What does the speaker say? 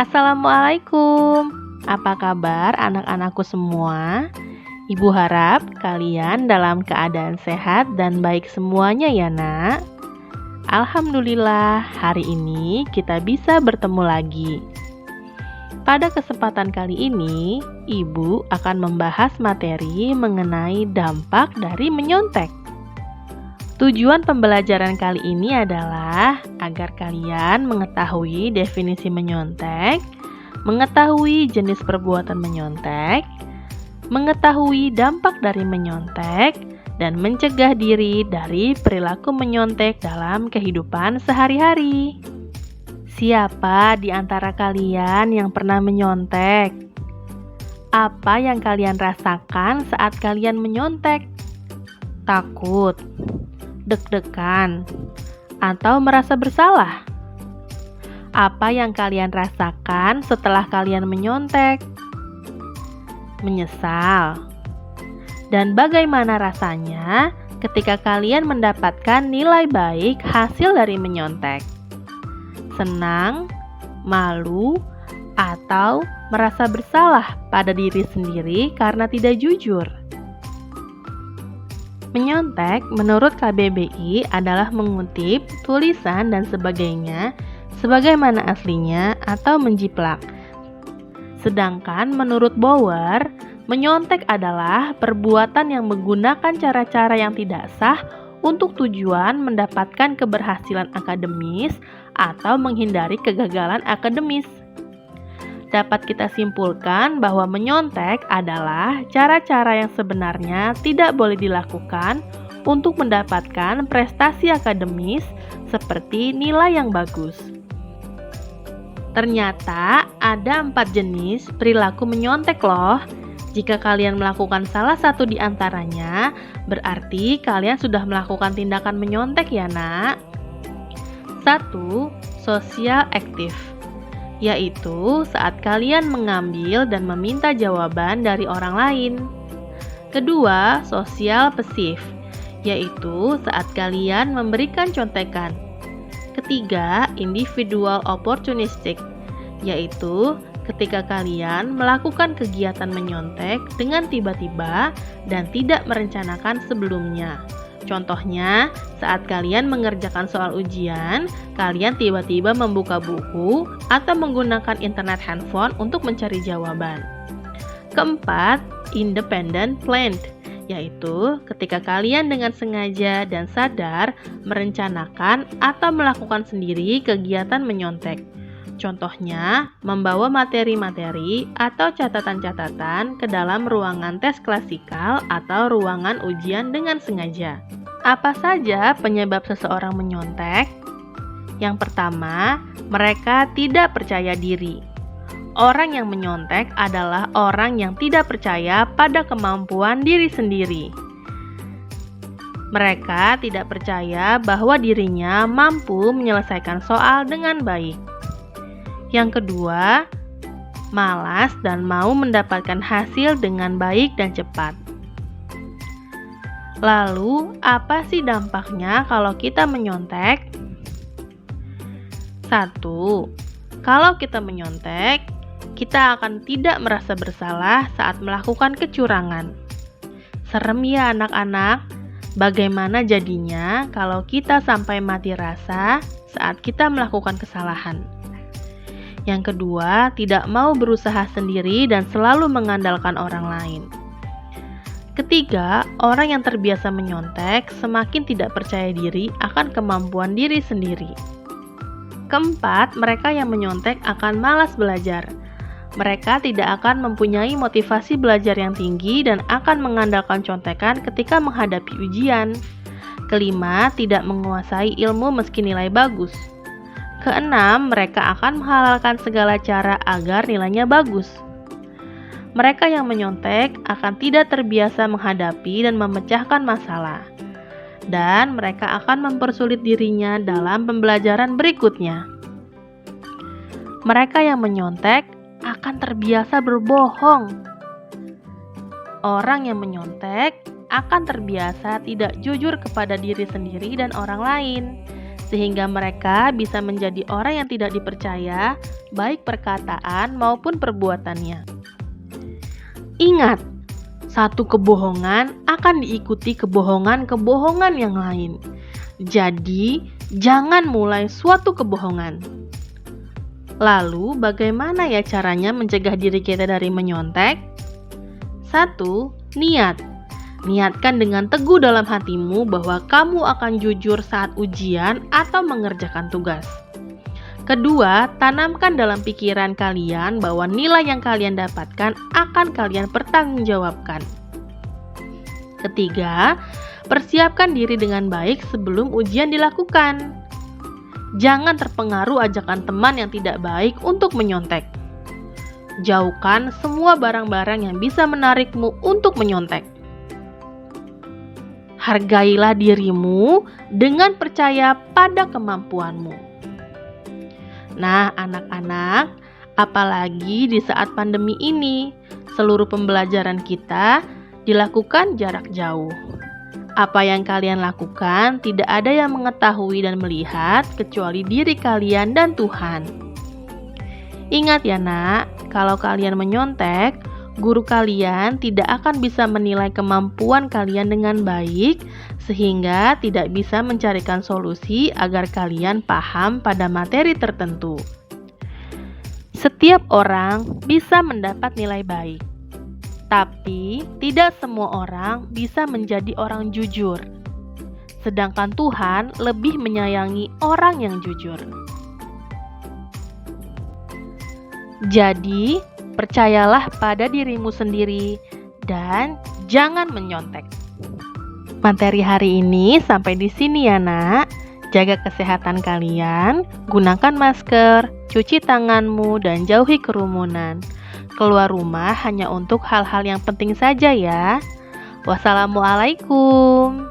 Assalamualaikum. Apa kabar anak-anakku semua? Ibu harap kalian dalam keadaan sehat dan baik semuanya ya, Nak. Alhamdulillah, hari ini kita bisa bertemu lagi. Pada kesempatan kali ini, Ibu akan membahas materi mengenai dampak dari menyontek. Tujuan pembelajaran kali ini adalah agar kalian mengetahui definisi menyontek, mengetahui jenis perbuatan menyontek, mengetahui dampak dari menyontek, dan mencegah diri dari perilaku menyontek dalam kehidupan sehari-hari. Siapa di antara kalian yang pernah menyontek? Apa yang kalian rasakan saat kalian menyontek? Takut, deg-degan, atau merasa bersalah? Apa yang kalian rasakan setelah kalian menyontek? Menyesal. Dan bagaimana rasanya ketika kalian mendapatkan nilai baik hasil dari menyontek? Senang, malu, atau merasa bersalah pada diri sendiri karena tidak jujur? Menyontek menurut KBBI adalah mengutip tulisan dan sebagainya sebagaimana aslinya atau menjiplak. Sedangkan menurut Bauer, menyontek adalah perbuatan yang menggunakan cara-cara yang tidak sah untuk tujuan mendapatkan keberhasilan akademis atau menghindari kegagalan akademis. Dapat kita simpulkan bahwa menyontek adalah cara-cara yang sebenarnya tidak boleh dilakukan untuk mendapatkan prestasi akademis seperti nilai yang bagus. Ternyata ada 4 jenis perilaku menyontek loh. Jika kalian melakukan salah satu di antaranya, berarti kalian sudah melakukan tindakan menyontek ya, Nak. 1. Social active, yaitu saat kalian mengambil dan meminta jawaban dari orang lain. Kedua, social passive, yaitu saat kalian memberikan contekan. Ketiga, individual opportunistic, yaitu ketika kalian melakukan kegiatan menyontek dengan tiba-tiba dan tidak merencanakan sebelumnya. Contohnya, saat kalian mengerjakan soal ujian, kalian tiba-tiba membuka buku atau menggunakan internet handphone untuk mencari jawaban. Keempat, independent planned, yaitu ketika kalian dengan sengaja dan sadar merencanakan atau melakukan sendiri kegiatan menyontek. Contohnya, membawa materi-materi atau catatan-catatan ke dalam ruangan tes klasikal atau ruangan ujian dengan sengaja. Apa saja penyebab seseorang menyontek? Yang pertama, mereka tidak percaya diri. Orang yang menyontek adalah orang yang tidak percaya pada kemampuan diri sendiri. Mereka tidak percaya bahwa dirinya mampu menyelesaikan soal dengan baik. Yang kedua, malas dan mau mendapatkan hasil dengan baik dan cepat. Lalu, apa sih dampaknya kalau kita menyontek? 1. Kalau kita menyontek, kita akan tidak merasa bersalah saat melakukan kecurangan. Serem ya anak-anak, bagaimana jadinya kalau kita sampai mati rasa saat kita melakukan kesalahan? Yang kedua, tidak mau berusaha sendiri dan selalu mengandalkan orang lain. Ketiga, orang yang terbiasa menyontek semakin tidak percaya diri akan kemampuan diri sendiri. Keempat, mereka yang menyontek akan malas belajar. Mereka tidak akan mempunyai motivasi belajar yang tinggi dan akan mengandalkan contekan ketika menghadapi ujian. Kelima, tidak menguasai ilmu meski nilai bagus. Keenam, mereka akan menghalalkan segala cara agar nilainya bagus. Mereka yang menyontek akan tidak terbiasa menghadapi dan memecahkan masalah. Dan mereka akan mempersulit dirinya dalam pembelajaran berikutnya. Mereka yang menyontek akan terbiasa berbohong. Orang yang menyontek akan terbiasa tidak jujur kepada diri sendiri dan orang lain. sehingga mereka bisa menjadi orang yang tidak dipercaya, baik perkataan maupun perbuatannya. Ingat, satu kebohongan akan diikuti kebohongan-kebohongan yang lain. Jadi, jangan mulai suatu kebohongan. Lalu, bagaimana ya caranya mencegah diri kita dari menyontek? 1. Niat. Niatkan dengan teguh dalam hatimu bahwa kamu akan jujur saat ujian atau mengerjakan tugas. Kedua, tanamkan dalam pikiran kalian bahwa nilai yang kalian dapatkan akan kalian pertanggungjawabkan. Ketiga, persiapkan diri dengan baik sebelum ujian dilakukan. Jangan terpengaruh ajakan teman yang tidak baik untuk menyontek. Jauhkan semua barang-barang yang bisa menarikmu untuk menyontek. Hargailah dirimu dengan percaya pada kemampuanmu. Nah, anak-anak, apalagi di saat pandemi ini, seluruh pembelajaran kita dilakukan jarak jauh. Apa yang kalian lakukan tidak ada yang mengetahui dan melihat kecuali diri kalian dan Tuhan. Ingat ya nak, kalau kalian menyontek, guru kalian tidak akan bisa menilai kemampuan kalian dengan baik, sehingga tidak bisa mencarikan solusi agar kalian paham pada materi tertentu. Setiap orang bisa mendapat nilai baik, tapi tidak semua orang bisa menjadi orang jujur. Sedangkan Tuhan lebih menyayangi orang yang jujur. Jadi, percayalah pada dirimu sendiri dan jangan menyontek. Materi hari ini sampai di sini ya nak. Jaga kesehatan kalian, gunakan masker, cuci tanganmu, dan jauhi kerumunan. Keluar rumah hanya untuk hal-hal yang penting saja ya. Wassalamualaikum.